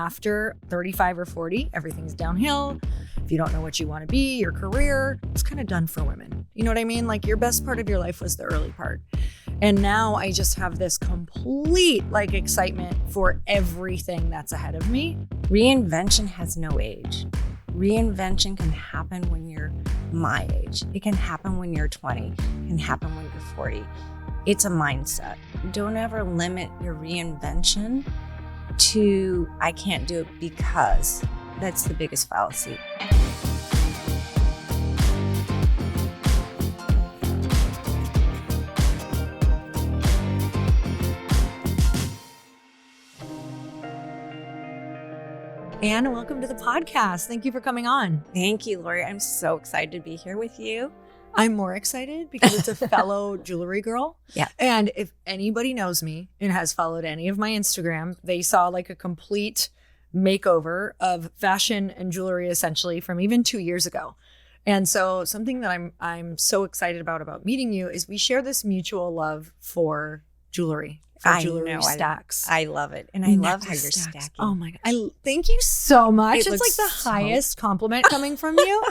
after 35 or 40, everything's downhill. If you don't know what you want to be, your career, it's kind of done for women. You know what I mean? Like your best part of your life was the early part. And now I just have this complete like excitement for everything that's ahead of me. Reinvention has no age. Reinvention can happen when you're my age. It can happen when you're 20. It can happen when you're 40. It's a mindset. Don't ever limit your reinvention to, I can't do it because. That's the biggest fallacy. Ann, welcome to the podcast. Thank you for coming on. Thank you, Lori. I'm so excited to be here with you. I'm more excited because it's a fellow jewelry girl. Yeah. And if anybody knows me and has followed any of my Instagram, they saw like a complete makeover of fashion and jewelry essentially from even 2 years ago. And so something that I'm so excited about meeting you is we share this mutual love for jewelry. Jewelry stacks. I love it. And I love how you're stacking. Oh my God. Thank you so much. It's like the highest compliment coming from you.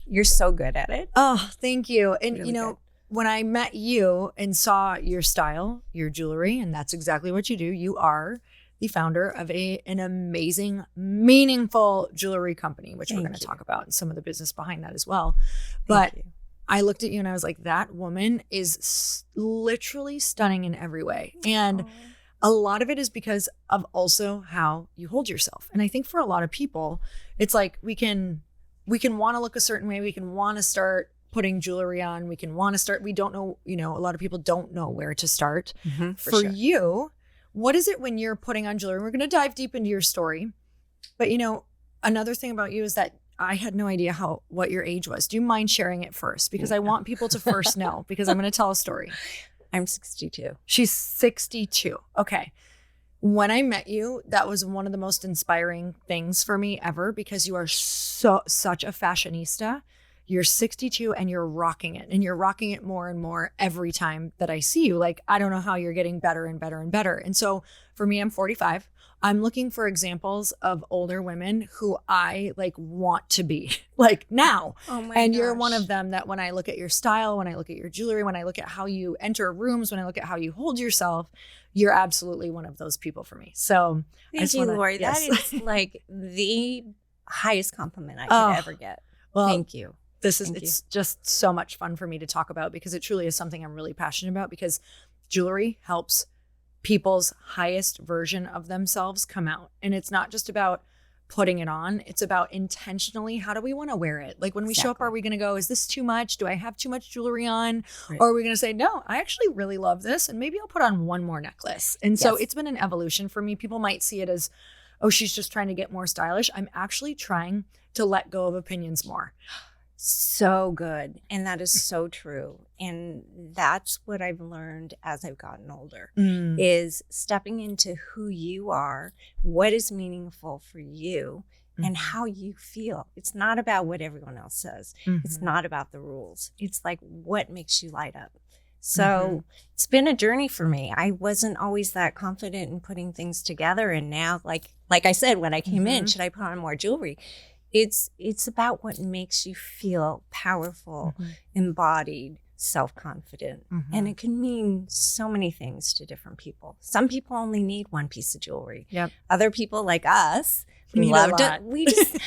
You're so good at it. Oh, thank you. And Really you know, good. when I met you and saw your style, your jewelry, and that's exactly what you do. You are the founder of an amazing, meaningful jewelry company, which we're going to talk about and some of the business behind that as well. But I looked at you and I was like, that woman is literally stunning in every way. And a lot of it is because of also how you hold yourself. And I think for a lot of people, it's like we can want to look a certain way. We can want to start putting jewelry on. We can want to start. We don't know, a lot of people don't know where to start. For you, what is it when you're putting on jewelry? We're going to dive deep into your story. But, another thing about you is that I had no idea what your age was. Do you mind sharing it first? Because I want people to first know, because I'm going to tell a story. I'm 62. She's 62. Okay. When I met you, that was one of the most inspiring things for me ever, because you are such a fashionista. You're 62 and you're rocking it, and you're rocking it more and more every time that I see you. Like, I don't know how you're getting better and better and better. And so for me, I'm 45. I'm looking for examples of older women who I want to be like now. And you're one of them that when I look at your style, when I look at your jewelry, when I look at how you enter rooms, when I look at how you hold yourself, you're absolutely one of those people for me. So thank you, Lori. Yes. That is like the highest compliment I could ever get. Well, thank you. It's just so much fun for me to talk about, because it truly is something I'm really passionate about, because jewelry helps people's highest version of themselves come out. And it's not just about putting it on. It's about intentionally, how do we want to wear it? Like when we show up, are we going to go, is this too much? Do I have too much jewelry on? Right. Or are we going to say, no, I actually really love this, and maybe I'll put on one more necklace. And so it's been an evolution for me. People might see it as, oh, she's just trying to get more stylish. I'm actually trying to let go of opinions more. So good. And that is so true. And that's what I've learned as I've gotten older, is stepping into who you are, what is meaningful for you, and how you feel. It's not about what everyone else says. It's not about the rules. It's like what makes you light up. So it's been a journey for me. I wasn't always that confident in putting things together. And now, like I said, when I came in, should I put on more jewelry? It's about what makes you feel powerful, embodied, self-confident. And it can mean so many things to different people. Some people only need one piece of jewelry. Yep. Other people like us, we just,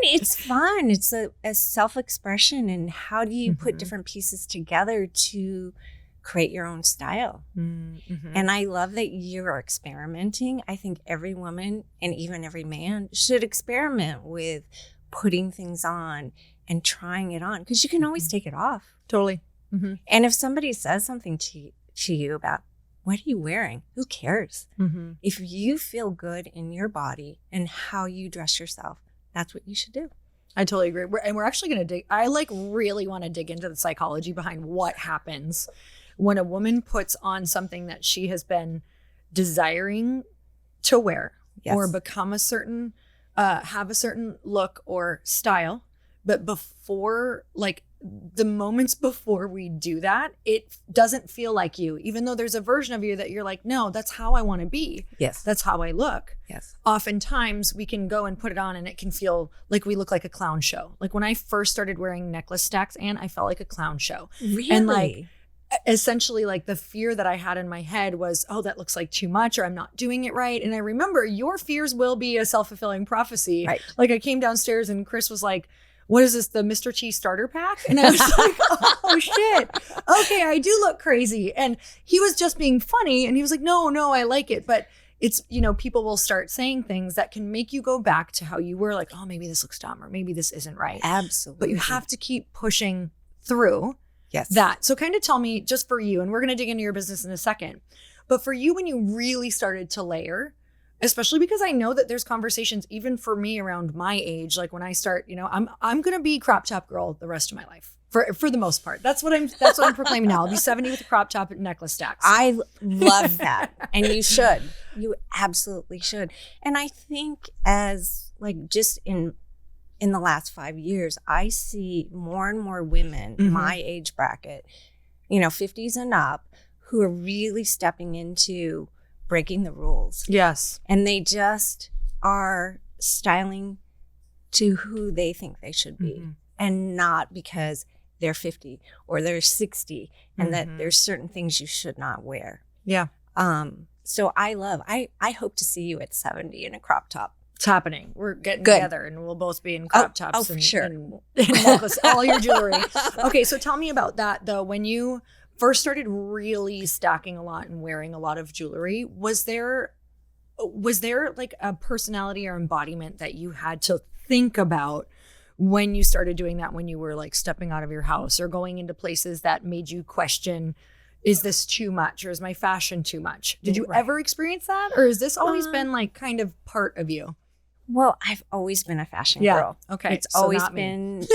it's fun. It's a self-expression. And how do you put different pieces together to create your own style? And I love that you're experimenting. I think every woman and even every man should experiment with putting things on and trying it on, because you can always take it off. Totally. And if somebody says something to you about, what are you wearing? Who cares? If you feel good in your body and how you dress yourself, that's what you should do. I totally agree. We're actually going to I really want to dig into the psychology behind what happens when a woman puts on something that she has been desiring to wear, or become a certain, have a certain look or style, but before the moments before we do that, it doesn't feel like you, even though there's a version of you that you're like, no, that's how I want to be. Yes. That's how I look. Yes. Oftentimes we can go and put it on and it can feel like we look like a clown show. Like when I first started wearing necklace stacks, Anne, I felt like a clown show. Really? And like, essentially like the fear that I had in my head was, oh, that looks like too much, or I'm not doing it right. And I remember your fears will be a self-fulfilling prophecy. Right. Like I came downstairs and Chris was like, what is this, the Mr. T starter pack? And I was like, oh shit. Okay, I do look crazy. And he was just being funny. And he was like, no, I like it. But it's, you know, people will start saying things that can make you go back to how you were, like, oh, maybe this looks dumb, or maybe this isn't right. Absolutely. But you have to keep pushing through that. So kind of tell me, just for you, and we're going to dig into your business in a second, but for you, when you really started to layer, especially because I know that there's conversations even for me around my age, like when I start, you know, I'm going to be crop top girl the rest of my life for the most part. That's what I'm proclaiming now. I'll be 70 with a crop top and necklace stacks. I love that. And you should. You absolutely should. And I think as like just in the last 5 years, I see more and more women, my age bracket, you know, 50s and up, who are really stepping into breaking the rules. Yes. And they just are styling to who they think they should be, and not because they're 50 or they're 60 and that there's certain things you should not wear. Yeah. So I hope to see you at 70 in a crop top. It's happening. We're getting together and we'll both be in crop tops for and, sure. and necklace, all your jewelry. Okay, so tell me about that though. When you first started really stacking a lot and wearing a lot of jewelry, was there like a personality or embodiment that you had to think about when you started doing that, when you were like stepping out of your house or going into places that made you question, is this too much, or is my fashion too much? Did you ever experience that, or has this always been like kind of part of you? Well, I've always been a fashion girl. Okay. It's always been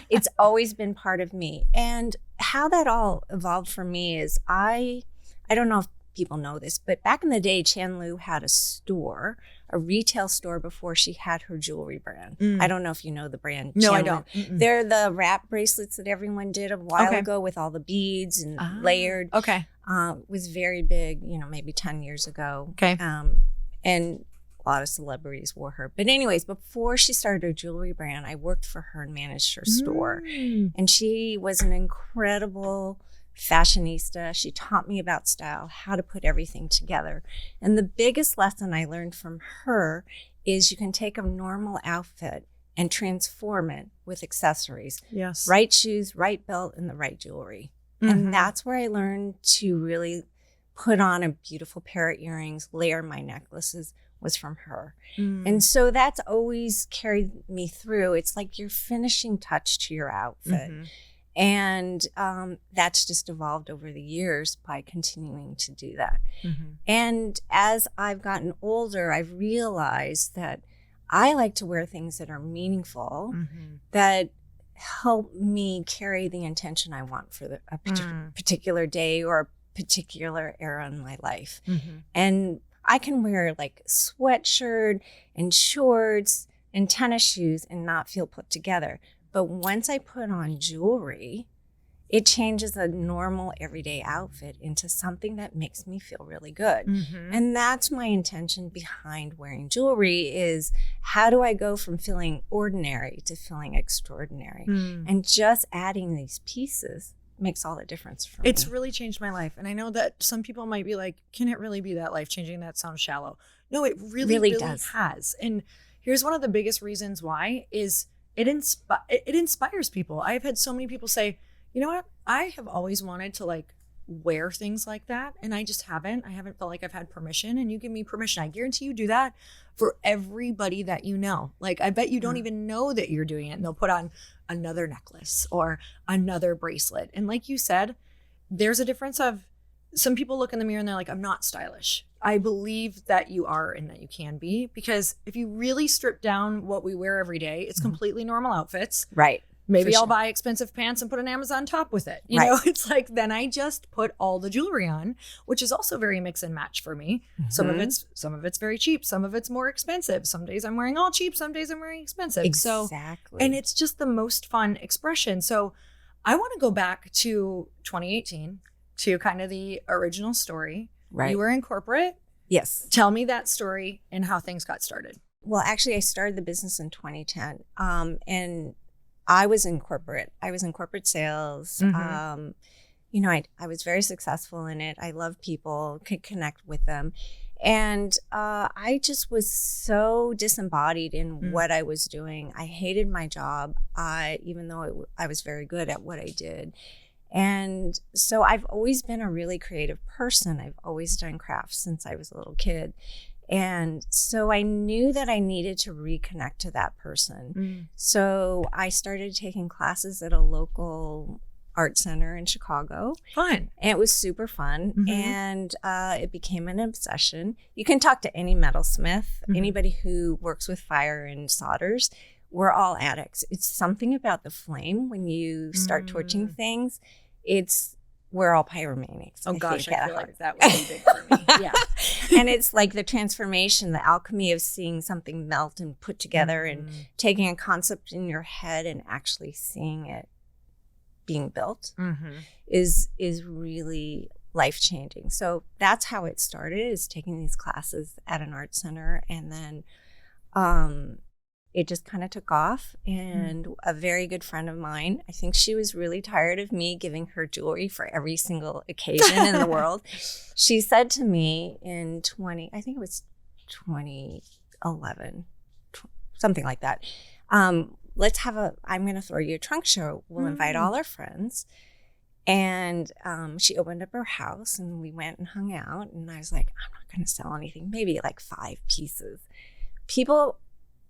it's always been part of me. And how that all evolved for me is I don't know if people know this, but back in the day, Chan Lu had a retail store before she had her jewelry brand. I don't know if you know the brand. No, Chan I don't. They're the wrap bracelets that everyone did a while ago with all the beads and layered. Okay. Was very big, you know, maybe 10 years ago. Okay. And a lot of celebrities wore her. But anyways, before she started her jewelry brand, I worked for her and managed her store. And she was an incredible fashionista. She taught me about style, how to put everything together. And the biggest lesson I learned from her is you can take a normal outfit and transform it with accessories. Yes. Right shoes, right belt, and the right jewelry. And that's where I learned to really put on a beautiful pair of earrings, layer my necklaces, was from her. And so that's always carried me through. It's like your finishing touch to your outfit. And that's just evolved over the years by continuing to do that. And as I've gotten older, I've realized that I like to wear things that are meaningful, that help me carry the intention I want for a particular day or a particular era in my life. And I can wear like sweatshirt and shorts and tennis shoes and not feel put together. But once I put on jewelry, it changes a normal everyday outfit into something that makes me feel really good. And that's my intention behind wearing jewelry, is how do I go from feeling ordinary to feeling extraordinary? And just adding these pieces makes all the difference for me. It's really changed my life. And I know that some people might be like, can it really be that life-changing? That sounds shallow. No, it really does. Has. And here's one of the biggest reasons why is it inspires people. I've had so many people say, you know what? I have always wanted to like wear things like that. And I just haven't. I haven't felt like I've had permission, and you give me permission. I guarantee you do that for everybody that you know. Like, I bet you don't even know that you're doing it, and they'll put on another necklace or another bracelet. And like you said, there's a difference of some people look in the mirror and they're like, I'm not stylish. I believe that you are and that you can be, because if you really strip down what we wear every day, it's completely normal outfits. Right. Maybe I'll buy expensive pants and put an Amazon top with it. You know, it's like, then I just put all the jewelry on, which is also very mix and match for me. Some of it's very cheap. Some of it's more expensive. Some days I'm wearing all cheap. Some days I'm wearing expensive. Exactly. And it's just the most fun expression. So I want to go back to 2018 to kind of the original story. Right. You were in corporate. Yes. Tell me that story and how things got started. Well, actually, I started the business in 2010, and I was in corporate. I was in corporate sales. Mm-hmm. You know, I was very successful in it. I love people, could connect with them. And I just was so disembodied in what I was doing. I hated my job, even though I was very good at what I did. And so I've always been a really creative person. I've always done crafts since I was a little kid. And so I knew that I needed to reconnect to that person. So I started taking classes at a local art center in Chicago. Fun. And it was super fun. And it became an obsession. You can talk to any metalsmith, anybody who works with fire and solders. We're all addicts. It's something about the flame when you start torching things. We're all pyromaniacs. Oh gosh, I feel like that would be big for me. Yeah. And it's like the transformation, the alchemy of seeing something melt and put together and taking a concept in your head and actually seeing it being built is really life-changing. So that's how it started, is taking these classes at an art center. And then it just kind of took off. And a very good friend of mine, I think she was really tired of me giving her jewelry for every single occasion in the world. She said to me in 2011, something like that, I'm going to throw you a trunk show. We'll invite all our friends. And she opened up her house and we went and hung out. And I was like, I'm not going to sell anything, maybe like 5 pieces. People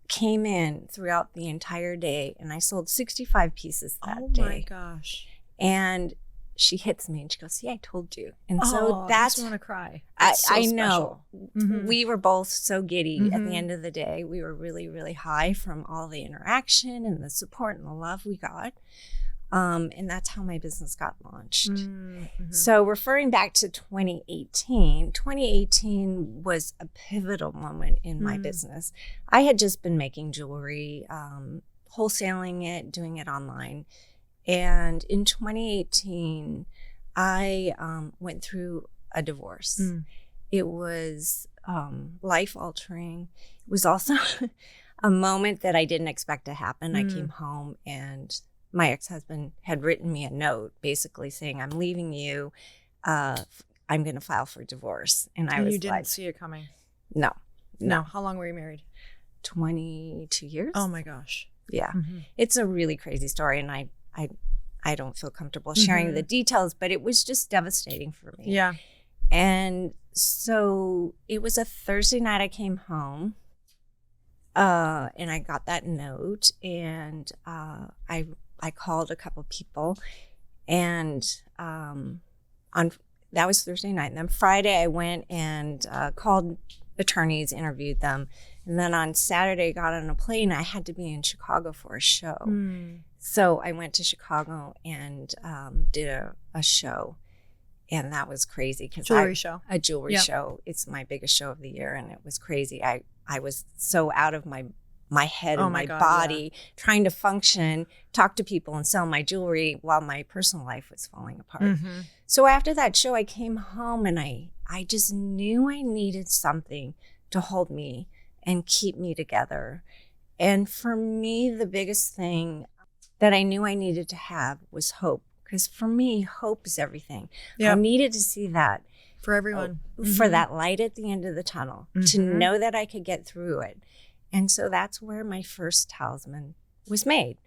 came in throughout the entire day and I sold 65 pieces that day. Oh my gosh. And she hits me and she goes, see, I told you. And so that's, I want to cry. I know. We were both so giddy at the end of the day. We were really, really high from all the interaction and the support and the love we got. And that's how my business got launched. So referring back to 2018 was a pivotal moment in my business. I had just been making jewelry, wholesaling it, doing it online. And in 2018, I went through a divorce. It was life-altering. It was also a moment that I didn't expect to happen. I came home and my ex-husband had written me a note basically saying, I'm leaving you. I'm going to file for divorce. And I was you didn't like, see it coming? No. How long were you married? 22 years. Oh my gosh. Yeah. It's a really crazy story. And I don't feel comfortable sharing the details, but it was just devastating for me. Yeah. And so it was a Thursday night I came home. And I got that note and I called a couple people, and that was Thursday night. And then Friday I went and called attorneys, interviewed them. And then on Saturday got on a plane. I had to be in Chicago for a show. So I went to Chicago and did a show. And that was crazy. Jewelry show. A jewelry show. It's my biggest show of the year. And it was crazy. I was so out of my head and my body, trying to function, talk to people and sell my jewelry while my personal life was falling apart. So after that show, I came home and I just knew I needed something to hold me and keep me together. And for me, the biggest thing that I knew I needed to have was hope. Because for me, hope is everything. I needed to see that. For everyone. For that light at the end of the tunnel, to know that I could get through it. And so that's where my first talisman was made.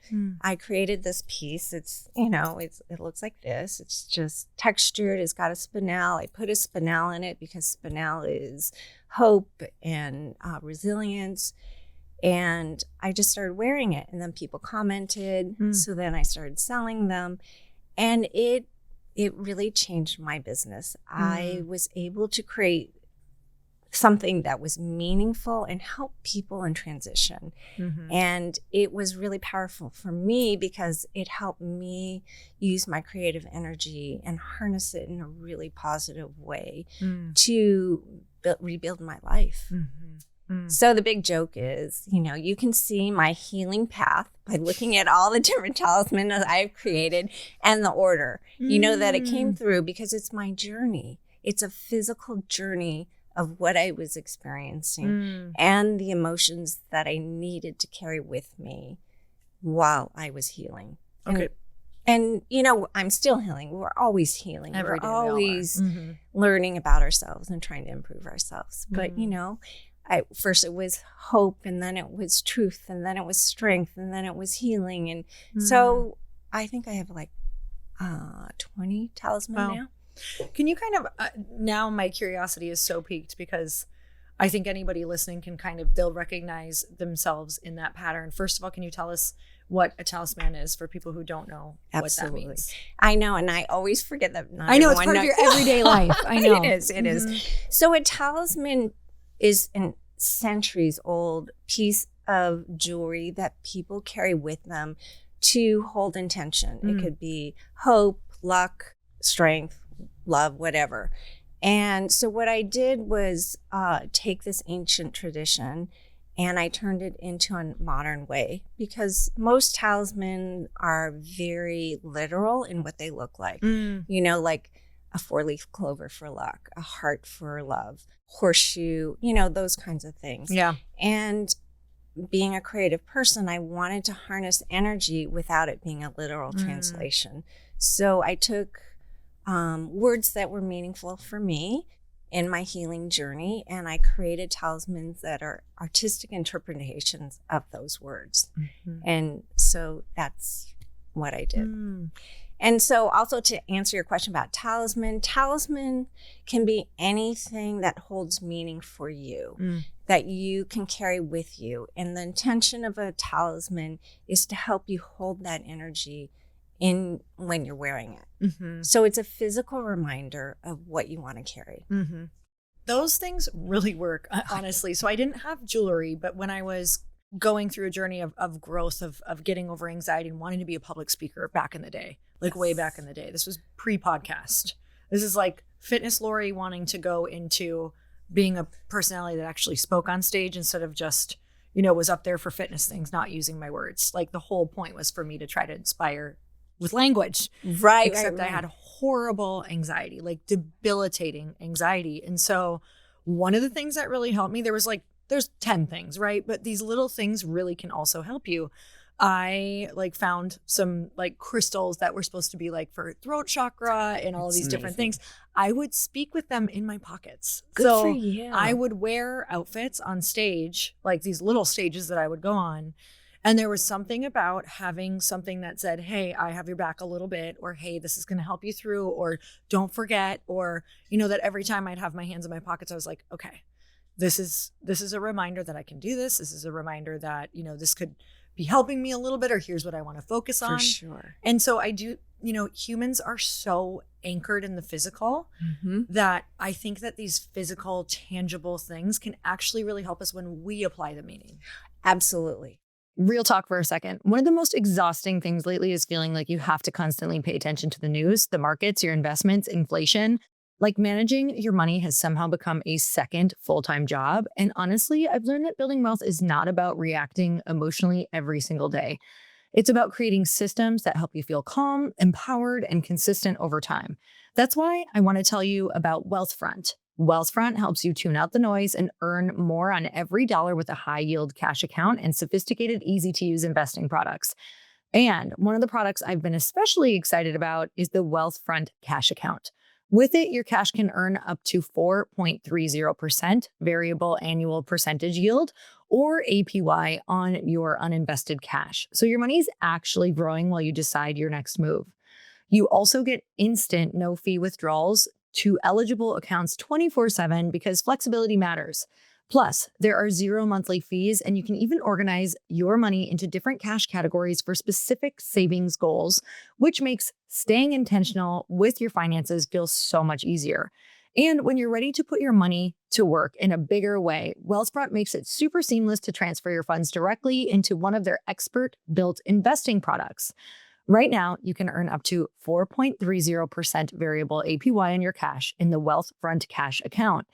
I created this piece. It's, it looks like this. It's just textured. It's got a spinel. I put a spinel in it because spinel is hope and resilience. And I just started wearing it. And then people commented. So then I started selling them. And it really changed my business. I was able to create something that was meaningful and help people in transition. And it was really powerful for me because it helped me use my creative energy and harness it in a really positive way to rebuild my life. So the big joke is, you can see my healing path by looking at all the different talismans that I've created and the order. You know that it came through because it's my journey. It's a physical journey of what I was experiencing and the emotions that I needed to carry with me while I was healing. Okay. And I'm still healing. We're always healing. Every day We're always learning about ourselves and trying to improve ourselves. But, first it was hope, and then it was truth, and then it was strength, and then it was healing. And so I think I have like 20 talismans now. Can you kind of, now my curiosity is so piqued because I think anybody listening can they'll recognize themselves in that pattern. First of all, can you tell us what a talisman is for people who don't know what that means? I know, and I always forget that. I know, it's part of your everyday life. I know. It is. So a talisman is a centuries-old piece of jewelry that people carry with them to hold intention. It could be hope, luck, strength, love, whatever. And so what I did was take this ancient tradition and I turned it into a modern way, because most talismans are very literal in what they look like. Like a 4-leaf clover for luck, a heart for love, horseshoe, those kinds of things. Yeah. And being a creative person, I wanted to harness energy without it being a literal translation. So I took words that were meaningful for me in my healing journey, and I created talismans that are artistic interpretations of those words. And so that's what I did. And so also to answer your question about talisman can be anything that holds meaning for you, that you can carry with you. And the intention of a talisman is to help you hold that energy in when you're wearing it. So it's a physical reminder of what you want to carry. Those things really work, honestly. So I didn't have jewelry, but when I was going through a journey of growth, of getting over anxiety and wanting to be a public speaker back in the day, way back in the day, this was pre-podcast. This is like Fitness Lori wanting to go into being a personality that actually spoke on stage instead of just, was up there for fitness things, not using my words. Like the whole point was for me to try to inspire with language. Right. Except I had horrible anxiety, like debilitating anxiety. And so one of the things that really helped me, there's 10 things, right? But these little things really can also help you. I found some crystals that were supposed to be for throat chakra and all of these different things. I would speak with them in my pockets. Good for you. I would wear outfits on stage, these little stages that I would go on. And there was something about having something that said, hey, I have your back a little bit, or hey, this is going to help you through, or don't forget, or, that every time I'd have my hands in my pockets, I was like, okay, this is a reminder that I can do this. This is a reminder that, this could be helping me a little bit, or here's what I want to focus on. For sure. And so I do, humans are so anchored in the physical that I think that these physical, tangible things can actually really help us when we apply the meaning. Absolutely. Real talk for a second. One of the most exhausting things lately is feeling like you have to constantly pay attention to the news, the markets, your investments, inflation. Managing your money has somehow become a second full-time job. And honestly, I've learned that building wealth is not about reacting emotionally every single day. It's about creating systems that help you feel calm, empowered, and consistent over time. That's why I want to tell you about Wealthfront. Wealthfront helps you tune out the noise and earn more on every dollar with a high-yield cash account and sophisticated, easy-to-use investing products. And one of the products I've been especially excited about is the Wealthfront Cash Account. With it, your cash can earn up to 4.30% variable annual percentage yield, or APY, on your uninvested cash. So your money's actually growing while you decide your next move. You also get instant no-fee withdrawals to eligible accounts 24/7 because flexibility matters. Plus, there are 0 monthly fees, and you can even organize your money into different cash categories for specific savings goals, which makes staying intentional with your finances feel so much easier. And when you're ready to put your money to work in a bigger way, Wealthfront makes it super seamless to transfer your funds directly into one of their expert-built investing products. Right now, you can earn up to 4.30% variable APY on your cash in the Wealthfront Cash Account.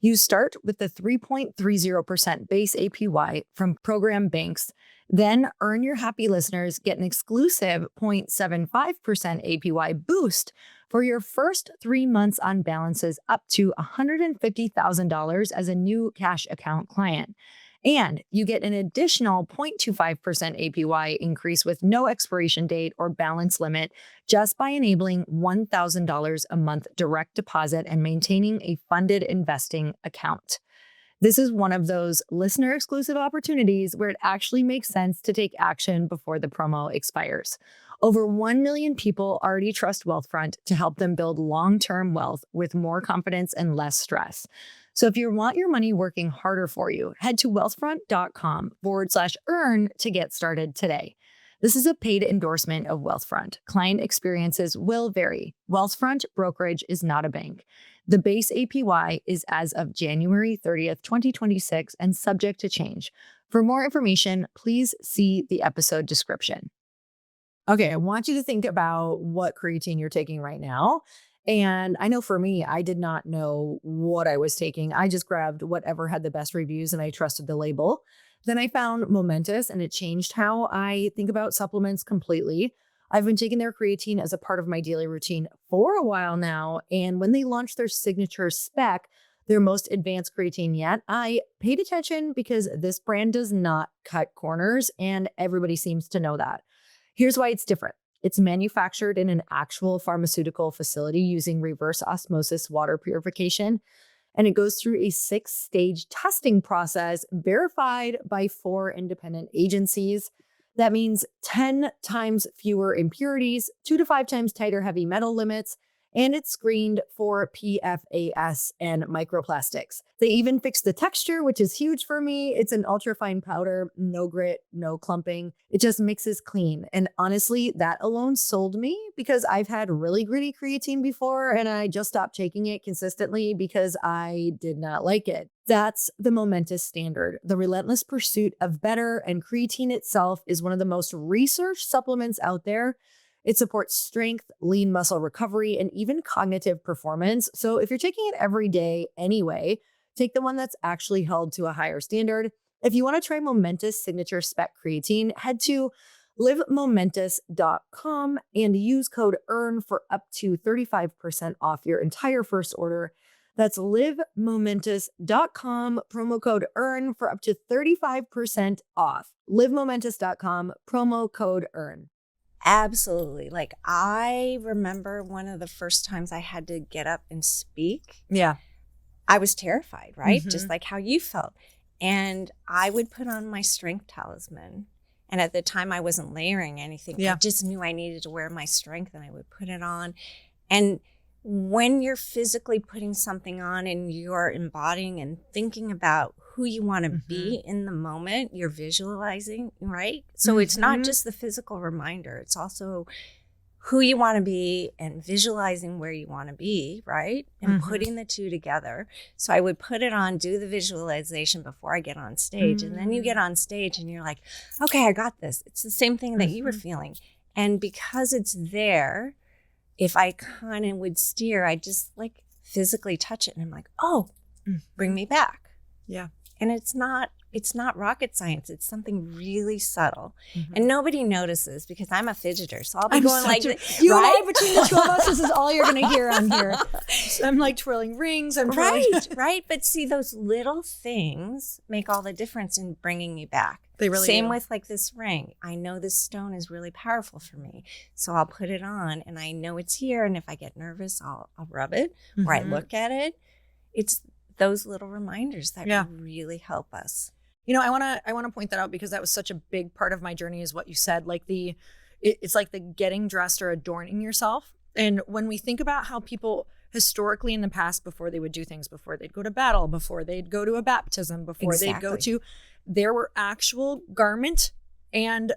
You start with the 3.30% base APY from program banks. Then Earn Your Happy listeners get an exclusive 0.75% APY boost for your first 3 months on balances up to $150,000 as a new cash account client. And you get an additional 0.25% APY increase with no expiration date or balance limit just by enabling $1,000 a month direct deposit and maintaining a funded investing account. This is one of those listener exclusive opportunities where it actually makes sense to take action before the promo expires. Over 1 million people already trust Wealthfront to help them build long-term wealth with more confidence and less stress. So if you want your money working harder for you, head to wealthfront.com/earn to get started today. This is a paid endorsement of Wealthfront. Client experiences will vary. Wealthfront brokerage is not a bank. The base APY is as of January 30th, 2026 and subject to change. For more information, please see the episode description. Okay, I want you to think about what creatine you're taking right now. And I know for me, I did not know what I was taking. I just grabbed whatever had the best reviews and I trusted the label. Then I found Momentous and it changed how I think about supplements completely. I've been taking their creatine as a part of my daily routine for a while now. And when they launched their signature spec, their most advanced creatine yet, I paid attention because this brand does not cut corners and everybody seems to know that. Here's why it's different. It's manufactured in an actual pharmaceutical facility using reverse osmosis water purification. And it goes through a 6-stage testing process verified by 4 independent agencies. That means 10 times fewer impurities, 2 to 5 times tighter heavy metal limits, and it's screened for PFAS and microplastics. They even fixed the texture, which is huge for me. It's an ultra-fine powder, no grit, no clumping. It just mixes clean. And honestly, that alone sold me because I've had really gritty creatine before and I just stopped taking it consistently because I did not like it. That's the Momentous standard, the relentless pursuit of better, and creatine itself is one of the most researched supplements out there. It supports strength, lean muscle recovery, and even cognitive performance. So if you're taking it every day anyway, take the one that's actually held to a higher standard. If you want to try Momentous Signature Spec Creatine, head to livemomentous.com and use code EARN for up to 35% off your entire first order. That's livemomentous.com, promo code EARN for up to 35% off. livemomentous.com, promo code EARN. Absolutely. Like, I remember one of the first times I had to get up and speak. Yeah. I was terrified, right? Mm-hmm. Just like how you felt. And I would put on my strength talisman. And at the time I wasn't layering anything. Yeah. I just knew I needed to wear my strength and I would put it on. And when you're physically putting something on and you're embodying and thinking about who you want to be in the moment, you're visualizing, right? So it's not just the physical reminder, it's also who you want to be and visualizing where you want to be, right? And putting the two together. So I would put it on, do the visualization before I get on stage. And then you get on stage and you're like, okay, I got this. It's the same thing that you were feeling. And because it's there, if I kind of would steer, I just like physically touch it and I'm like, oh, bring me back. Yeah. And it's not rocket science. It's something really subtle. And nobody notices because I'm a fidgeter. So I'll be going like, you right? and I, between the two of us, this is all you're going to hear on here. I'm like twirling rings. I'm twirling. Right. But see, those little things make all the difference in bringing you back. They really Same do. with like this ring. I know this stone is really powerful for me. So I'll put it on and I know it's here. And if I get nervous, I'll rub it or I look at it. It's those little reminders that really help us. You know, I want to point that out because that was such a big part of my journey is what you said, like it's like the getting dressed or adorning yourself. And when we think about how people historically in the past, before they would do things, before they'd go to battle, before they'd go to a baptism, before they'd go to, there were actual garment and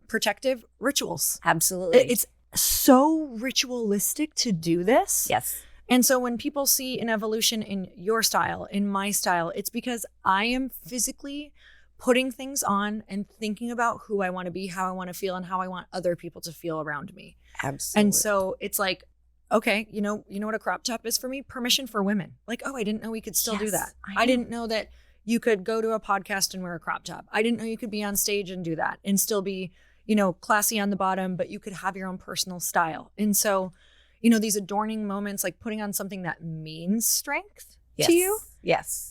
protective rituals. Absolutely. It's so ritualistic to do this. Yes. And so when people see an evolution in your style, in my style, it's because I am physically putting things on and thinking about who I want to be, how I want to feel, and how I want other people to feel around me. Absolutely. And so it's like, okay, you know what a crop top is for me? Permission for women. Like, oh, I didn't know we could still do that. I didn't know that you could go to a podcast and wear a crop top. I didn't know you could be on stage and do that and still be, classy on the bottom, but you could have your own personal style. And so, these adorning moments, like putting on something that means strength to you,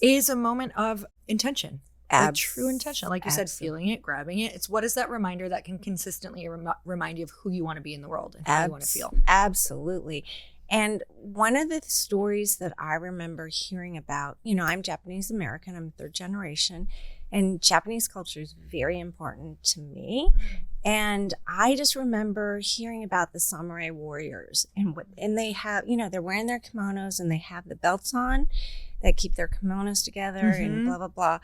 is a moment of intention. Like true intention. Like you said, feeling it, grabbing it. It's what is that reminder that can consistently remind you of who you want to be in the world and how you want to feel. Absolutely. And one of the stories that I remember hearing about, I'm Japanese American, I'm third generation, and Japanese culture is very important to me. And I just remember hearing about the samurai warriors and they have, they're wearing their kimonos and they have the belts on that keep their kimonos together and blah, blah, blah.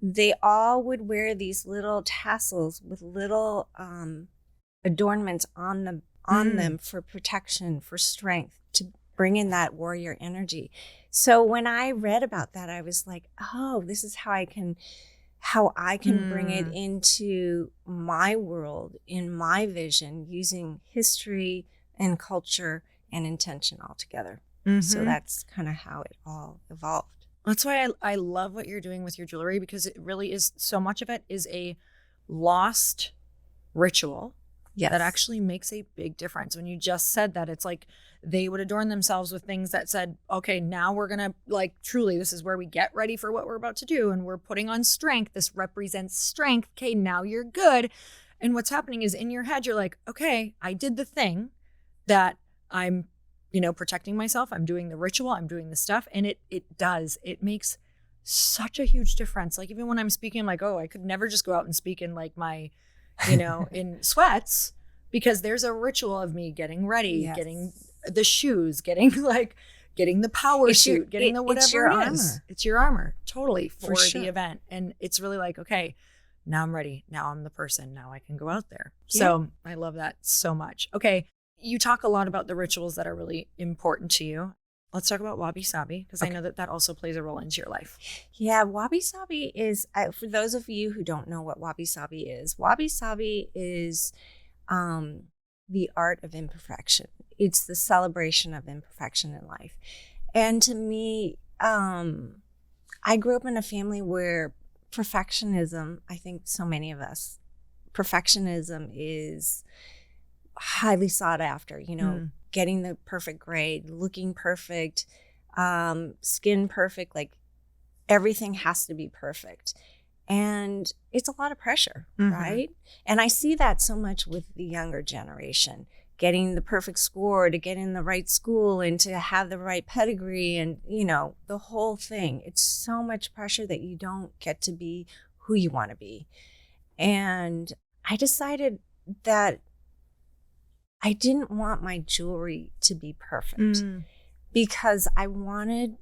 They all would wear these little tassels with little adornments on them for protection, for strength, to bring in that warrior energy. So when I read about that, I was like, oh, this is how I can bring it into my world, in my vision, using history and culture and intention all together. So that's kind of how it all evolved. That's why I love what you're doing with your jewelry, because it really is, so much of it is a lost ritual that actually makes a big difference. When you just said that, it's like they would adorn themselves with things that said, okay, now we're going to, like, truly, this is where we get ready for what we're about to do. And we're putting on strength. This represents strength. Okay, now you're good. And what's happening is in your head, you're like, okay, I did the thing that I'm protecting myself. I'm doing the ritual. I'm doing the stuff. And it makes such a huge difference. Like, even when I'm speaking, I'm like, oh, I could never just go out and speak in like my, in sweats, because there's a ritual of me getting ready, getting the shoes, getting the power suit, getting the whatever it's your it is. Armor. It's your armor, totally, for sure. the event. And it's really like, okay, now I'm ready. Now I'm the person. Now I can go out there. So I love that so much. Okay. You talk a lot about the rituals that are really important to you. Let's talk about Wabi Sabi, because I know that also plays a role into your life. Yeah, Wabi Sabi is, for those of you who don't know what Wabi Sabi is the art of imperfection. It's the celebration of imperfection in life. And to me, I grew up in a family where perfectionism, I think so many of us, perfectionism is highly sought after, getting the perfect grade, looking perfect, skin perfect, like everything has to be perfect. And it's a lot of pressure, right? And I see that so much with the younger generation, getting the perfect score to get in the right school and to have the right pedigree and, the whole thing. It's so much pressure that you don't get to be who you want to be. And I decided that I didn't want my jewelry to be perfect because I wanted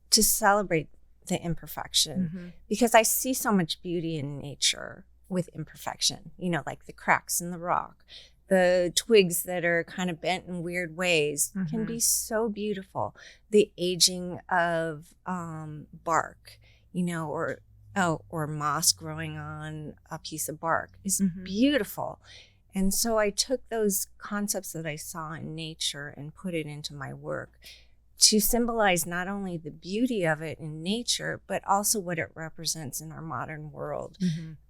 to celebrate the imperfection because I see so much beauty in nature with imperfection, like the cracks in the rock, the twigs that are kind of bent in weird ways can be so beautiful. The aging of bark, or moss growing on a piece of bark is beautiful. And so I took those concepts that I saw in nature and put it into my work to symbolize not only the beauty of it in nature, but also what it represents in our modern world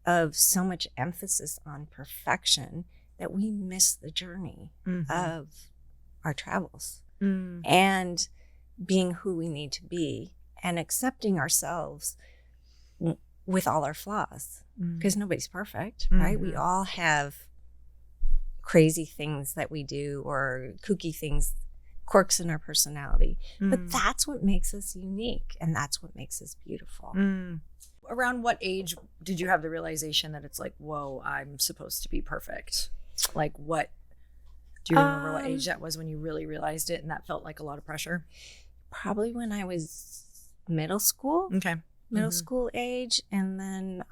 of so much emphasis on perfection that we miss the journey of our travels and being who we need to be and accepting ourselves with all our flaws, because nobody's perfect, right? We all have crazy things that we do or kooky things, quirks in our personality. But that's what makes us unique, and that's what makes us beautiful. Around what age did you have the realization that it's like, whoa, I'm supposed to be perfect? Like, what do you remember what age that was when you really realized it and that felt like a lot of pressure? Probably when I was middle school. Okay. Middle school age, and then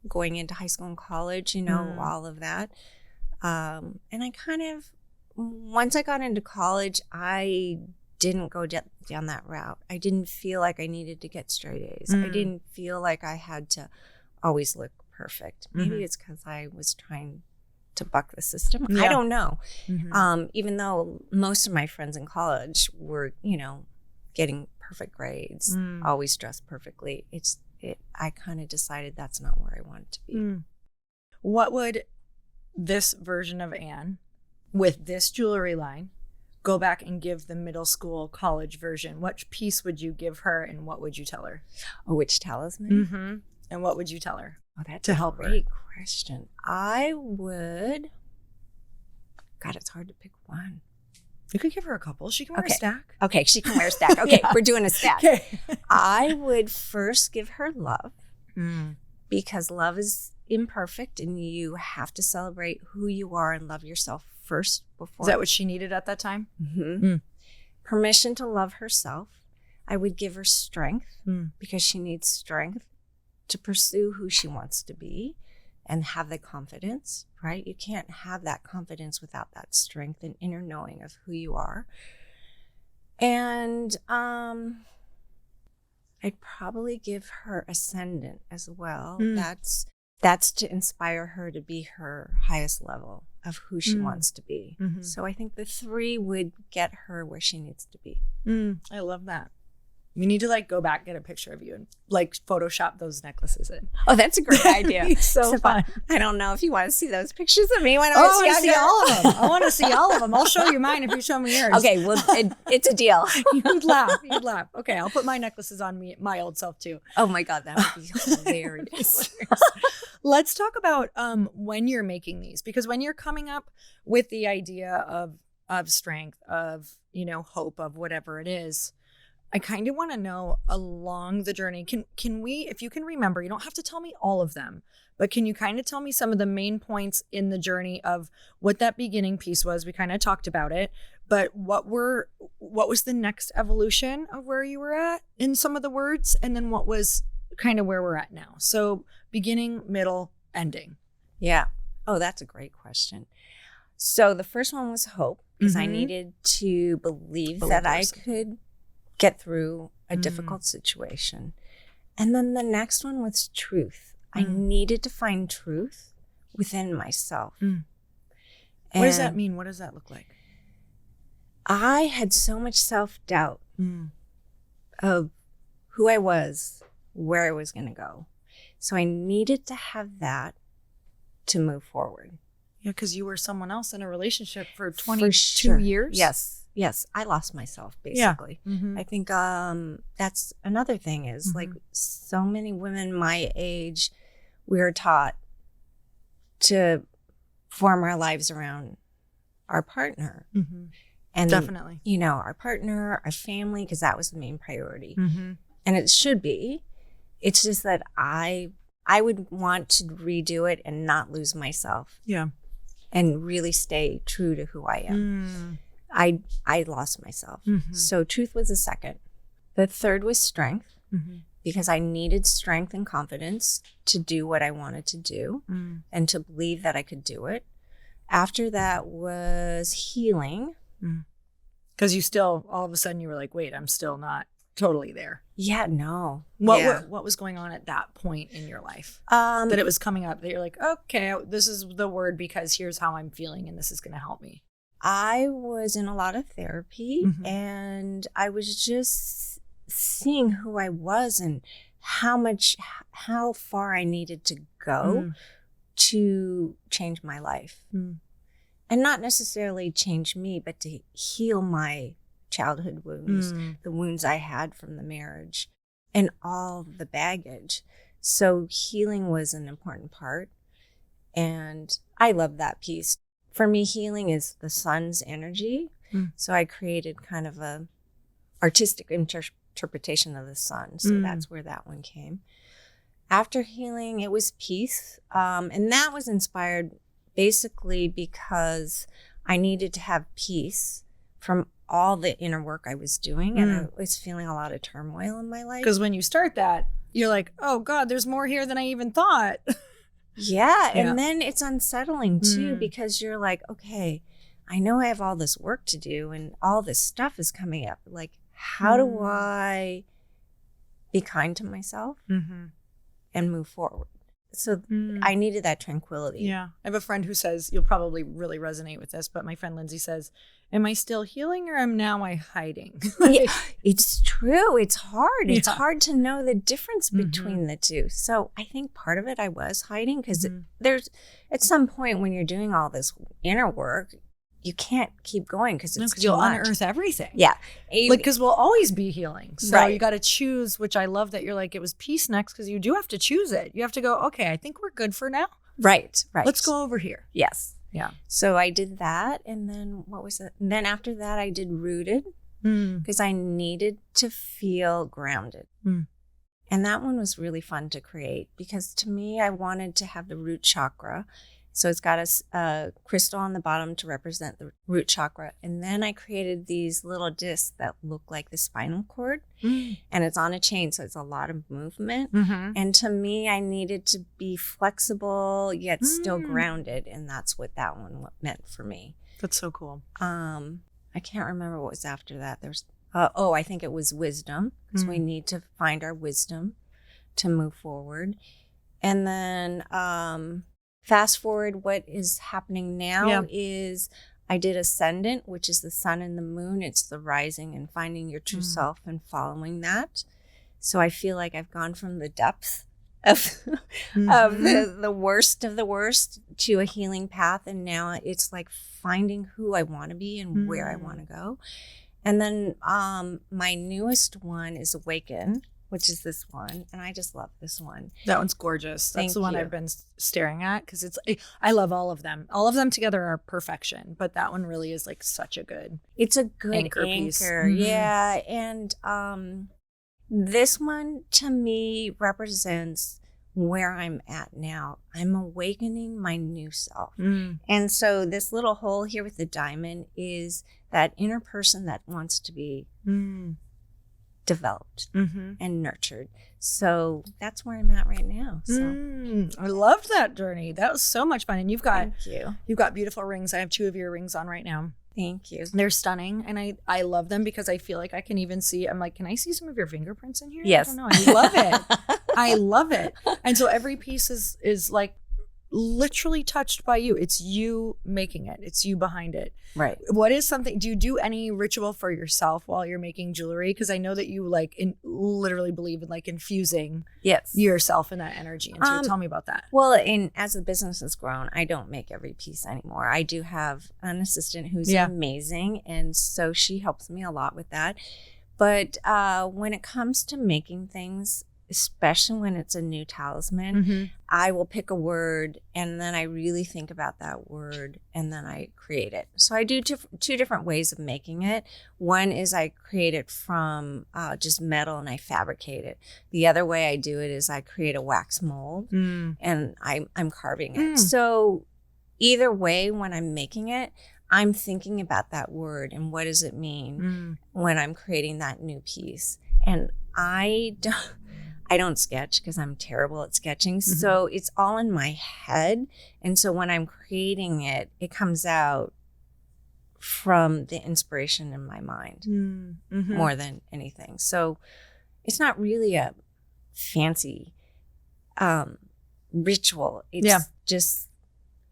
going into high school and college, all of that. And I kind of, once I got into college, I didn't go down that route. I didn't feel like I needed to get straight A's. I didn't feel like I had to always look perfect. Maybe it's because I was trying to buck the system. Yeah. I don't know. Mhm. Even though most of my friends in college were, getting perfect grades, always dressed perfectly. I kind of decided that's not where I wanted to be. What would this version of Ann with this jewelry line go back and give the middle school, college version? What piece would you give her and what would you tell her? Oh, which talisman? Mm-hmm. And what would you tell her? Oh, that's to a help her? great question. I would. God, it's hard to pick one. You could give her a couple. She can wear a stack. Okay, she can wear a stack. Okay, Yeah. we're doing a stack. Okay. I would first give her love because love is imperfect and you have to celebrate who you are and love yourself first before. Is that what she needed at that time? Permission to love herself. I would give her strength because she needs strength to pursue who she wants to be and have the confidence, right? You can't have that confidence without that strength and inner knowing of who you are. And I'd probably give her ascendant as well. That's to inspire her to be her highest level of who she wants to be. So I think the 3 would get her where she needs to be. I love that. We need to go back, get a picture of you and Photoshop those necklaces in. Oh, that's a great idea. So fun. I don't know if you want to see those pictures of me. I want to see all of them. I want to see all of them. I'll show you mine if you show me yours. Okay, well, it's a deal. You'd laugh. Okay, I'll put my necklaces on my old self too. Oh my God, that would be hilarious. Let's talk about when you're making these, because when you're coming up with the idea of strength, of hope, of whatever it is, I kind of want to know along the journey. Can we, if you can remember, you don't have to tell me all of them, but can you kind of tell me some of the main points in the journey of what that beginning piece was? We kind of talked about it, but what was the next evolution of where you were at in some of the words, and then what was kind of where we're at now? So beginning, middle, ending. Yeah. Oh, that's a great question. So the first one was hope, because I needed to believe that I could get through a difficult situation. And then the next one was truth. I needed to find truth within myself. What does that mean? What does that look like? I had so much self-doubt of who I was, where I was going to go. So I needed to have that to move forward. Yeah, because you were someone else in a relationship for 22 years. Yes. I lost myself, basically. Yeah. I think that's another thing is so many women my age, we're taught to form our lives around our partner. And definitely. Our partner, our family, because that was the main priority. And it should be. It's just that I would want to redo it and not lose myself. Yeah. And really stay true to who I am. I lost myself. So truth was the second. The third was strength, because I needed strength and confidence to do what I wanted to do and to believe that I could do it. After that was healing. Because you still, all of a sudden you were like, wait, I'm still not totally there. Yeah, no. What was going on at that point in your life? That it was coming up that you're like, okay, this is the word because here's how I'm feeling and this is going to help me. I was in a lot of therapy and I was just seeing who I was and how far I needed to go to change my life. And not necessarily change me, but to heal my childhood wounds, the wounds I had from the marriage and all the baggage. So healing was an important part. And I love that piece. For me, healing is the sun's energy. So I created kind of a artistic interpretation of the sun. So that's where that one came. After healing, it was peace. And that was inspired basically because I needed to have peace from all the inner work I was doing. And I was feeling a lot of turmoil in my life. Because when you start that, you're like, oh God, there's more here than I even thought. Yeah. And then it's unsettling too, because you're like, okay, I know I have all this work to do and all this stuff is coming up. Like, how do I be kind to myself and move forward? So I needed that tranquility. Yeah. I have a friend who says, you'll probably really resonate with this, but my friend Lindsay says, am I still healing or am now I hiding? Yeah, it's true. It's hard. It's hard to know the difference between the two. So I think part of it I was hiding because there's at some point when you're doing all this inner work, you can't keep going because it's you'll unearth everything. Yeah. Because we'll always be healing. So you got to choose, which I love that you're like, it was peace next, because you do have to choose it. You have to go, okay, I think we're good for now. Right. Let's go over here. Yes. Yeah. So I did that. And then what was it? And then after that, I did rooted because I needed to feel grounded. And that one was really fun to create because to me, I wanted to have the root chakra. So it's got a crystal on the bottom to represent the root chakra. And then I created these little discs that look like the spinal cord. And it's on a chain, so it's a lot of movement. And to me, I needed to be flexible, yet still grounded. And that's what that one meant for me. That's so cool. I can't remember what was after that. There's I think it was wisdom, because we need to find our wisdom to move forward. And then fast forward, what is happening now is I did Ascendant, which is the sun and the moon. It's the rising and finding your true self and following that. So I feel like I've gone from the depth of the worst of the worst to a healing path. And now it's like finding who I want to be and where I want to go. And then my newest one is Awaken, which is this one. And I just love this one. That one's gorgeous. That's the one I've been staring at because I love all of them. All of them together are perfection. But that one really is like such a good It's a good anchor piece. Yeah. And this one to me represents where I'm at now. I'm awakening my new self. And so this little hole here with the diamond is that inner person that wants to be developed and nurtured. So that's where I'm at right now. So I loved that journey. That was so much fun. And you've got Thank you've got beautiful rings. I have 2 of your rings on right now. Thank you. They're stunning. And I love them because I feel like I can even see, I'm like, can I see some of your fingerprints in here? Yes. I don't know. I love it. I love it. And so every piece is like literally touched by you. It's you making it. It's you behind it. Right. What is something, do you do any ritual for yourself while you're making jewelry? Because I know that you like literally believe in like infusing yourself in that energy. And so tell me about that. Well, as the business has grown, I don't make every piece anymore. I do have an assistant who's amazing. And so she helps me a lot with that. But when it comes to making things, especially when it's a new talisman, I will pick a word and then I really think about that word and then I create it. So I do 2 different ways of making it. One is I create it from just metal and I fabricate it. The other way I do it is I create a wax mold and I'm carving it. So either way, when I'm making it, I'm thinking about that word and what does it mean when I'm creating that new piece. And I don't sketch because I'm terrible at sketching. So it's all in my head. And so when I'm creating it, it comes out from the inspiration in my mind more than anything. So it's not really a fancy ritual. It's just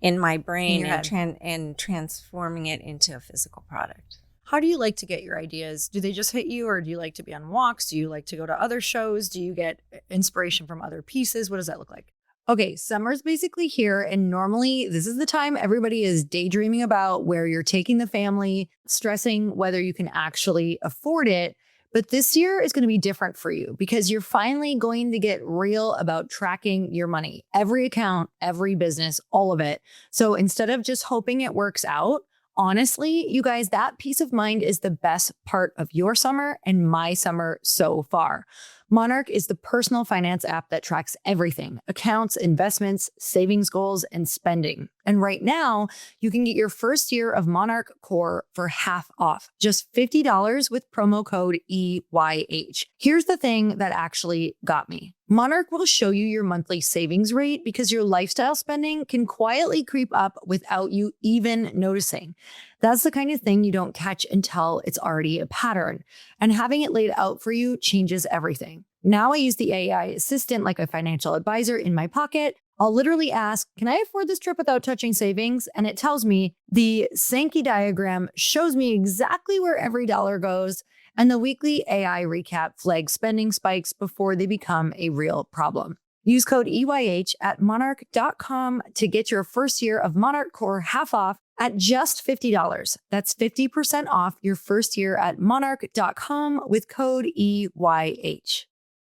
in my brain and transforming it into a physical product. How do you like to get your ideas? Do they just hit you, or do you like to be on walks? Do you like to go to other shows? Do you get inspiration from other pieces? What does that look like? Okay, summer's basically here, and normally this is the time everybody is daydreaming about where you're taking the family, stressing whether you can actually afford it. But this year is going to be different for you because you're finally going to get real about tracking your money, every account, every business, all of it. So instead of just hoping it works out, honestly, you guys, that peace of mind is the best part of your summer and my summer so far. Monarch is the personal finance app that tracks everything: accounts, investments, savings goals, and spending. And right now, you can get your first year of Monarch Core for half off, just $50 with promo code EYH. Here's the thing that actually got me. Monarch will show you your monthly savings rate because your lifestyle spending can quietly creep up without you even noticing. That's the kind of thing you don't catch until it's already a pattern. And having it laid out for you changes everything. Now I use the AI assistant like a financial advisor in my pocket. I'll literally ask, can I afford this trip without touching savings? And it tells me. The Sankey diagram shows me exactly where every dollar goes. And the weekly AI recap flags spending spikes before they become a real problem. Use code EYH at monarch.com to get your first year of Monarch Core half off at just $50. That's 50% off your first year at monarch.com with code EYH.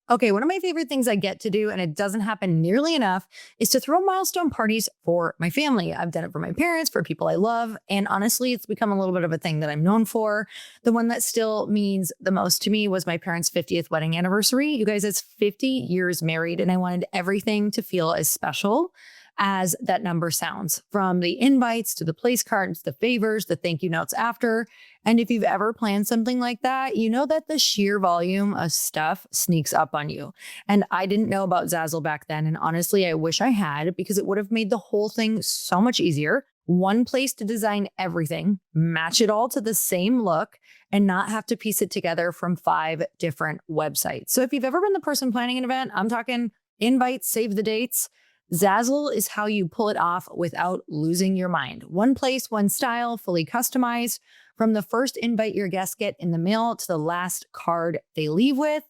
Okay, one of my favorite things I get to do, and it doesn't happen nearly enough, is to throw milestone parties for my family. I've done it for my parents, for people I love, and honestly, it's become a little bit of a thing that I'm known for. The one that still means the most to me was my parents' 50th wedding anniversary. You guys, it's 50 years married, and I wanted everything to feel as special as that number sounds, from the invites to the place cards, the favors, the thank you notes after. And if you've ever planned something like that, you know that the sheer volume of stuff sneaks up on you. And I didn't know about Zazzle back then. And honestly, I wish I had, because it would have made the whole thing so much easier. One place to design everything, match it all to the same look, and not have to piece it together from 5 different websites. So if you've ever been the person planning an event, I'm talking invites, save the dates. Zazzle is how you pull it off without losing your mind. One place, one style, fully customized. From the first invite your guests get in the mail to the last card they leave with,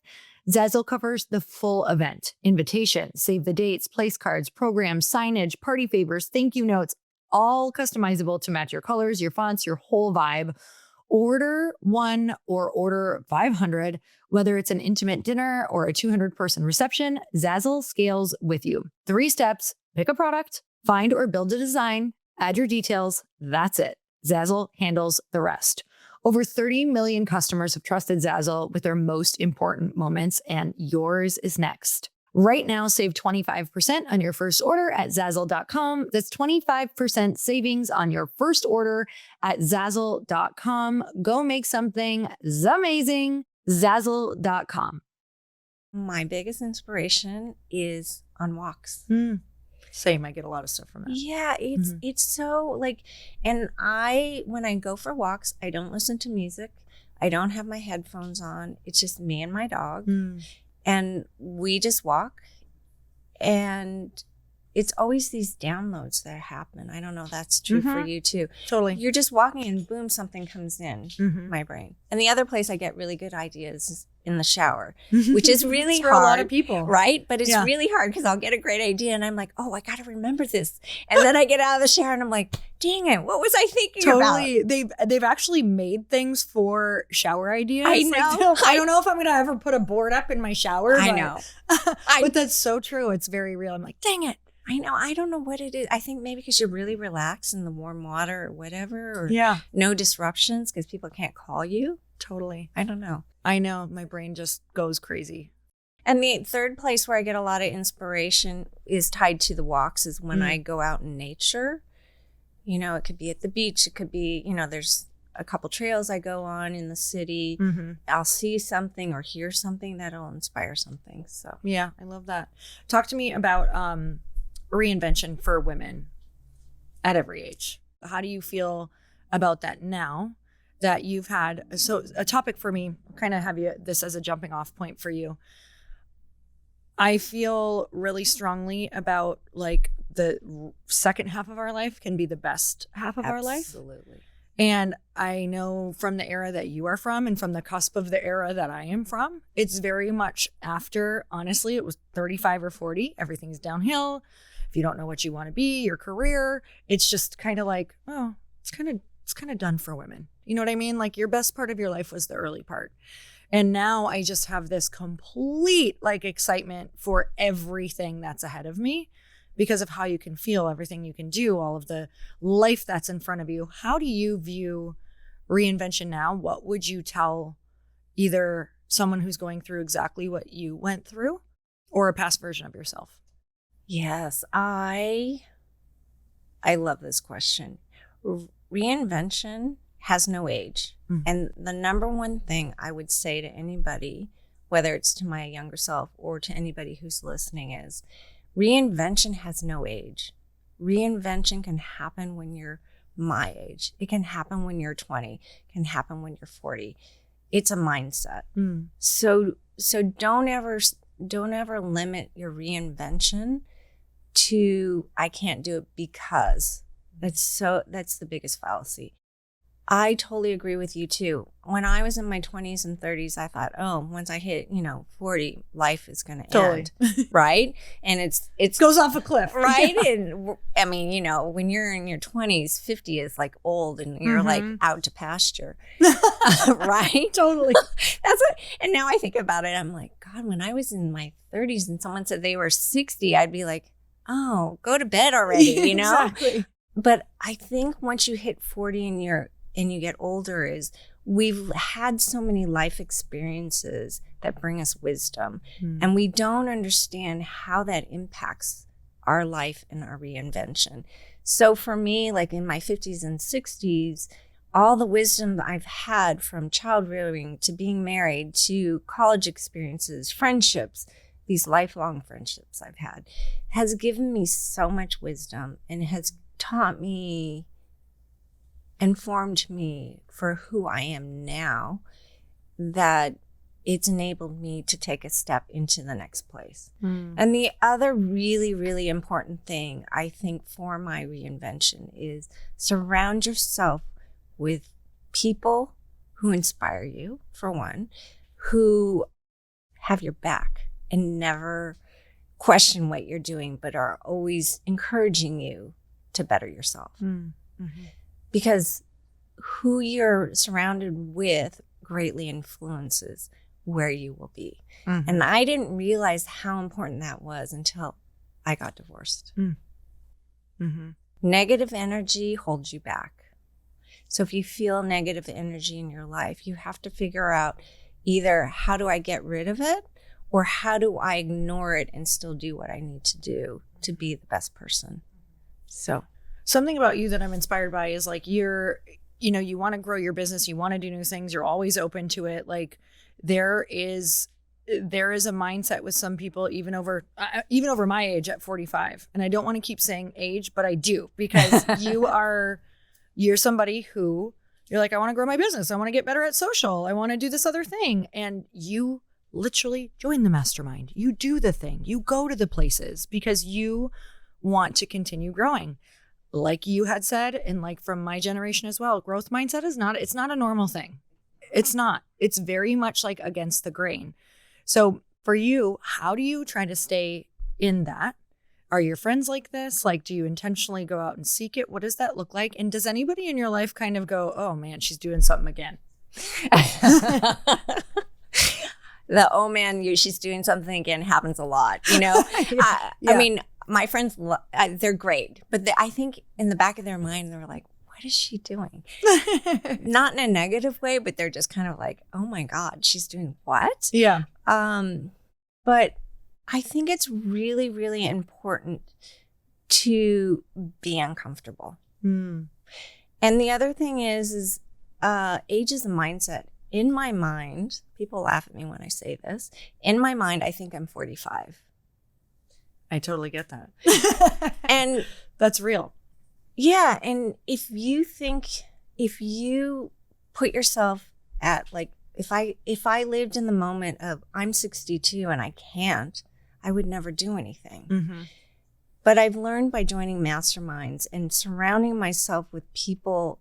Zazzle covers the full event. Invitation, save the dates, place cards, programs, signage, party favors, thank you notes, all customizable to match your colors, your fonts, your whole vibe. Order 1 or order 500, whether it's an intimate dinner or a 200-person reception, Zazzle scales with you. 3 steps: pick a product, find or build a design, add your details. That's it. Zazzle handles the rest. Over 30 million customers have trusted Zazzle with their most important moments, and yours is next. Right now, save 25% on your first order at Zazzle.com. That's 25% savings on your first order at Zazzle.com. Go make something amazing. Zazzle.com. My biggest inspiration is on walks. Same. I get a lot of stuff from that. Yeah, it's so like, and when I go for walks, I don't listen to music. I don't have my headphones on. It's just me and my dog. And we just walk, and it's always these downloads that happen. I don't know if that's true for you too. Totally. You're just walking and boom, something comes in my brain. And the other place I get really good ideas is in the shower, which is really for hard. a lot of people. Right? But it's really hard because I'll get a great idea and I'm like, oh, I got to remember this. And then I get out of the shower and I'm like, dang it, what was I thinking about? They've actually made things for shower ideas. I know. I don't know if I'm going to ever put a board up in my shower. I know. But that's so true. It's very real. I'm like, dang it. I know. I don't know what it is. I think maybe because you're really relaxed in the warm water or whatever, or no disruptions because people can't call you. Totally. I don't know. I know. My brain just goes crazy. And the third place where I get a lot of inspiration is tied to the walks is when I go out in nature. You know, it could be at the beach. It could be, there's a couple trails I go on in the city. I'll see something or hear something that'll inspire something. So yeah, I love that. Talk to me about reinvention for women at every age. How do you feel about that now that you've had? So a topic for me, kind of have this as a jumping off point for you. I feel really strongly about like the second half of our life can be the best half of our life. Absolutely. And I know from the era that you are from and from the cusp of the era that I am from, it's very much after, honestly, it was 35 or 40, everything's downhill. If you don't know what you want to be, your career, it's just kind of like, oh, it's kind of done for women. You know what I mean? Like your best part of your life was the early part. And now I just have this complete like excitement for everything that's ahead of me because of how you can feel, everything you can do, all of the life that's in front of you. How do you view reinvention now? What would you tell either someone who's going through exactly what you went through or a past version of yourself? Yes, I love this question. Reinvention has no age. And the number one thing I would say to anybody, whether it's to my younger self or to anybody who's listening, is reinvention has no age. Reinvention can happen when you're my age. It can happen when you're 20. It can happen when you're 40. It's a mindset. So don't ever limit your reinvention to I can't do it because. That's the biggest fallacy. I totally agree with you too. When I was in my 20s and 30s, I thought, oh, once I hit, 40, life is going to end. Right? And it goes off a cliff. Right? Yeah. And I mean, when you're in your 20s, 50 is like old and you're like out to pasture. Right? Totally. That's what, and now I think about it, I'm like, God, when I was in my 30s and someone said they were 60, I'd be like, oh, go to bed already, Exactly. But I think once you hit 40 and you get older, is we've had so many life experiences that bring us wisdom, and we don't understand how that impacts our life and our reinvention. So for me, like in my 50s and 60s, all the wisdom that I've had, from child rearing to being married to college experiences, friendships, these lifelong friendships I've had, has given me so much wisdom and has taught me, informed me for who I am now, that it's enabled me to take a step into the next place. And the other really, really important thing I think for my reinvention is surround yourself with people who inspire you, for one, who have your back and never question what you're doing, but are always encouraging you to better yourself. Because who you're surrounded with greatly influences where you will be. And I didn't realize how important that was until I got divorced. Negative energy holds you back. So if you feel negative energy in your life, you have to figure out either how do I get rid of it, or how do I ignore it and still do what I need to do to be the best person. So something about you that I'm inspired by is like you want to grow your business, you want to do new things, you're always open to it. Like there is a mindset with some people, even over my age at 45. And I don't want to keep saying age, but I do, because you're somebody who you're like, I want to grow my business. I want to get better at social. I want to do this other thing. And you literally join the mastermind. You do the thing. You go to the places because you want to continue growing. Like you had said, and like from my generation as well, growth mindset it's not a normal thing. It's not. It's very much like against the grain. So for you, how do you try to stay in that? Are your friends like this? Like, do you intentionally go out and seek it? What does that look like? And does anybody in your life kind of go, oh man, she's doing something again? She's doing something again happens a lot, I mean, my friends, they're great, but I think in the back of their mind, they're like, what is she doing? Not in a negative way, but they're just kind of like, oh my God, she's doing what? Yeah. But I think it's really, really important to be uncomfortable. And the other thing is age is a mindset. In my mind, people laugh at me when I say this. In my mind, I think I'm 45. I totally get that. And that's real. Yeah. And if you put yourself at like, if I lived in the moment of I'm 62 and I can't, I would never do anything. But I've learned by joining masterminds and surrounding myself with people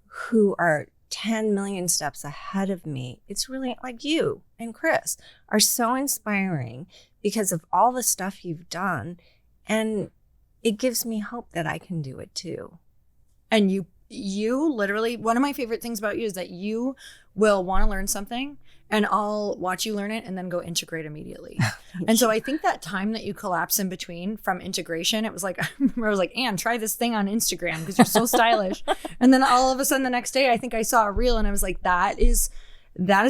who are 10 million steps ahead of me. It's really like you and Chris are so inspiring because of all the stuff you've done. And it gives me hope that I can do it too. And you literally, one of my favorite things about you is that you will want to learn something and I'll watch you learn it and then go integrate immediately. And so I think that time that you collapse in between from integration, it was like, I remember I was like, Ann, try this thing on Instagram because you're so stylish. And then all of a sudden the next day, I think I saw a reel and I was like, that is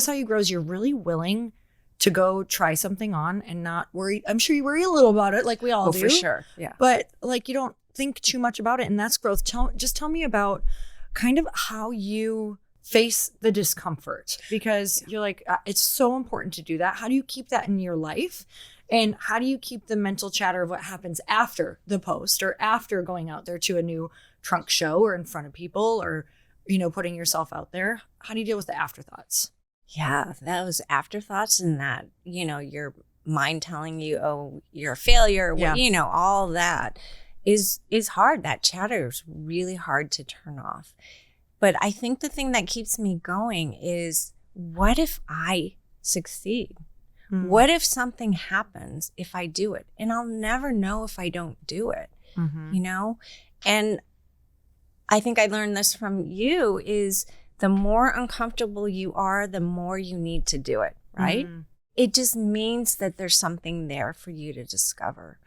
how you grow, is you're really willing to go try something on and not worry. I'm sure you worry a little about it like we all do. For sure. Yeah. But like you don't think too much about it, and that's growth. Just tell me about kind of how you face the discomfort, because you're like, it's so important to do that. How do you keep that in your life? And how do you keep the mental chatter of what happens after the post or after going out there to a new trunk show or in front of people or, putting yourself out there? How do you deal with the afterthoughts? Yeah, those afterthoughts and that, your mind telling you, oh, you're a failure, you know, all that is hard. That chatter is really hard to turn off. But I think the thing that keeps me going is, what if I succeed? What if something happens if I do it? And I'll never know if I don't do it, you know? And I think I learned this from you, is the more uncomfortable you are, the more you need to do it, right? It just means that there's something there for you to discover.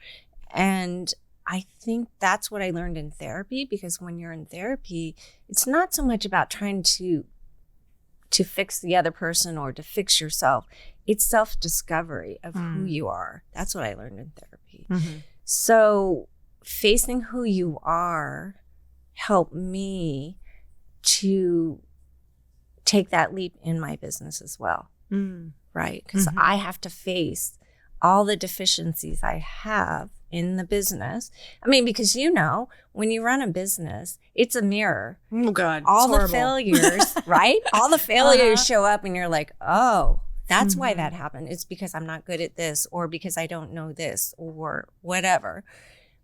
And I think that's what I learned in therapy, because when you're in therapy, it's not so much about trying to fix the other person or to fix yourself. It's self-discovery of who you are. That's what I learned in therapy. So facing who you are helped me to take that leap in my business as well, right? Because I have to face all the deficiencies I have in the business. I mean, because you know, when you run a business, it's a mirror. Oh God, all the failures, right? All the failures show up and you're like, oh, that's why that happened. It's because I'm not good at this, or because I don't know this, or whatever.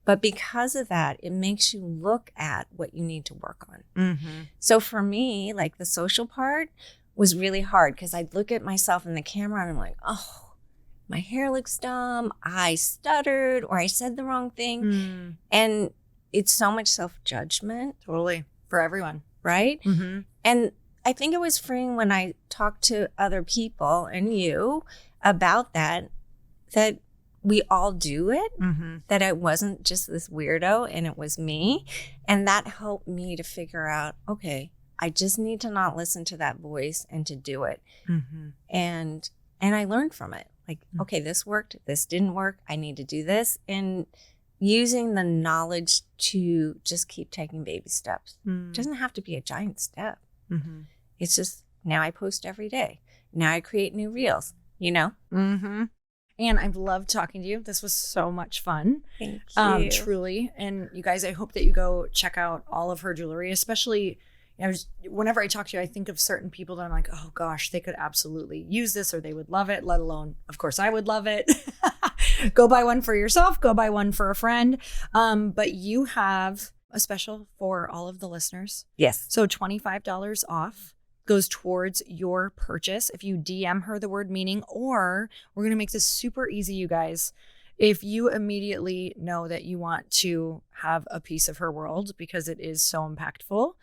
But because of that, it makes you look at what you need to work on. So for me, like the social part was really hard, because I'd look at myself in the camera and I'm like, oh, my hair looks dumb, I stuttered, or I said the wrong thing. And it's so much self-judgment. Totally. For everyone. Right? And I think it was freeing when I talked to other people and you about that we all do it, that I wasn't just this weirdo and it was me. And that helped me to figure out, okay, I just need to not listen to that voice and to do it. And I learned from it. Like, okay, this worked, this didn't work, I need to do this. And using the knowledge to just keep taking baby steps. It doesn't have to be a giant step. It's just, now I post every day. Now I create new reels, you know? And I've loved talking to you. This was so much fun. Thank you. Truly. And you guys, I hope that you go check out all of her jewelry, especially, you know, whenever I talk to you, I think of certain people that I'm like, oh gosh, they could absolutely use this, or they would love it, let alone, of course, I would love it. Go buy one for yourself, go buy one for a friend. But you have a special for all of the listeners. Yes. So $25 off goes towards your purchase if you DM her the word meaning, or we're going to make this super easy, you guys. If you immediately know that you want to have a piece of her world because it is so impactful,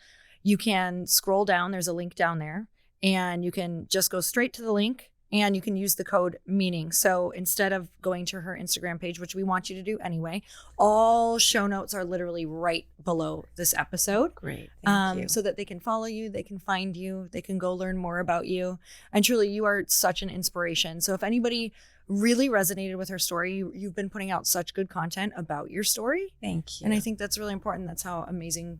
you can scroll down. There's a link down there, and you can just go straight to the link, and you can use the code meaning. So instead of going to her Instagram page, which we want you to do anyway, all show notes are literally right below this episode. Great. Thank you. So that they can follow you, they can find you, they can go learn more about you. And truly, you are such an inspiration. So if anybody really resonated with her story, you've been putting out such good content about your story. Thank you. And I think that's really important. That's how amazing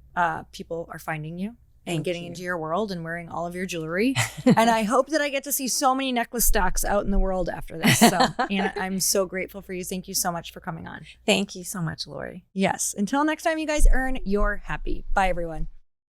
people are finding you. And getting into your world and wearing all of your jewelry. And I hope that I get to see so many necklace stacks out in the world after this. So, Anna, I'm so grateful for you. Thank you so much for coming on. Thank you so much, Lori. Yes. Until next time, you guys, earn your happy. Bye, everyone.